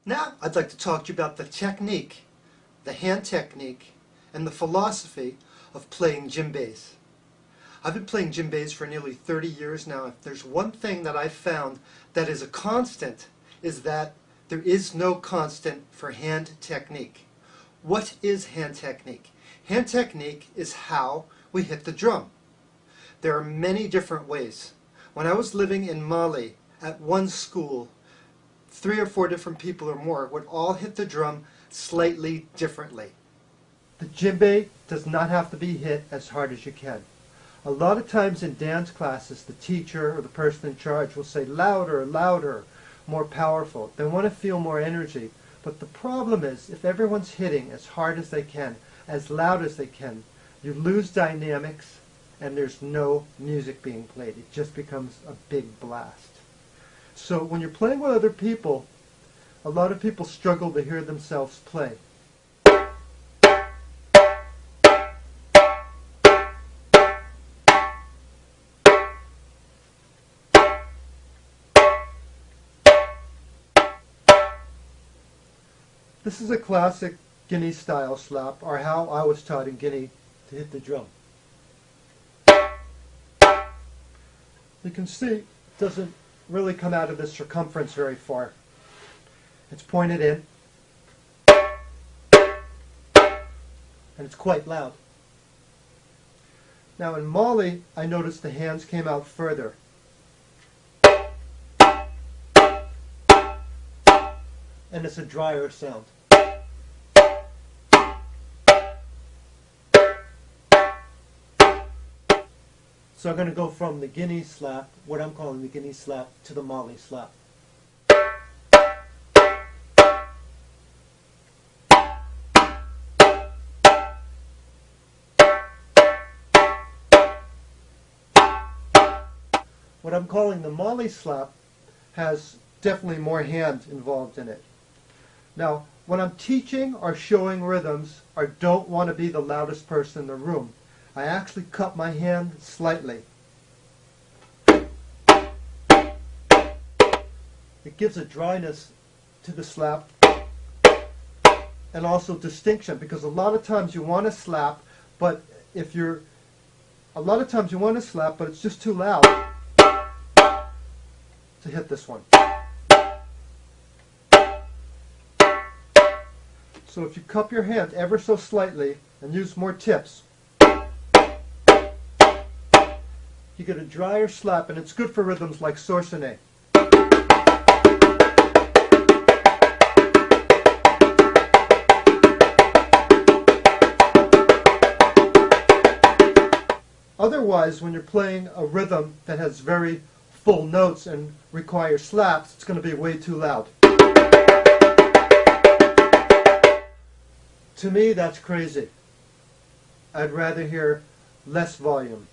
Now I'd like to talk to you about the technique, the hand technique, and the philosophy of playing djembes. I've been playing djembes for nearly 30 years now. If there's one thing that I've found that is a constant, is that there is no constant for hand technique. What is hand technique? Hand technique is how we hit the drum. There are many different ways. When I was living in Mali at one school, 3 or 4 different people or more would all hit the drum slightly differently. The djembe does not have to be hit as hard as you can. A lot of times in dance classes, the teacher or the person in charge will say louder, louder, more powerful. They want to feel more energy. But the problem is, if everyone's hitting as hard as they can, as loud as they can, you lose dynamics and there's no music being played. It just becomes a big blast. So when you're playing with other people, a lot of people struggle to hear themselves play. This is a classic Guinea style slap, or how I was taught in Guinea to hit the drum. You can see it doesn't really come out of the circumference very far. It's pointed in, and it's quite loud. Now in Mali, I noticed the hands came out further. And it's a drier sound. So I'm going to go from the Guinea slap, what I'm calling the Guinea slap, to the Mali slap. What I'm calling the Mali slap has definitely more hand involved in it. Now, when I'm teaching or showing rhythms, or don't want to be the loudest person in the room, I actually cup my hand slightly. It gives a dryness to the slap and also distinction, because a lot of times you want to slap, but it's just too loud to hit this one. So if you cup your hand ever so slightly and use more tips, you get a drier slap, and it's good for rhythms like Sorsene. Otherwise, when you're playing a rhythm that has very full notes and requires slaps, it's going to be way too loud. To me, that's crazy. I'd rather hear less volume.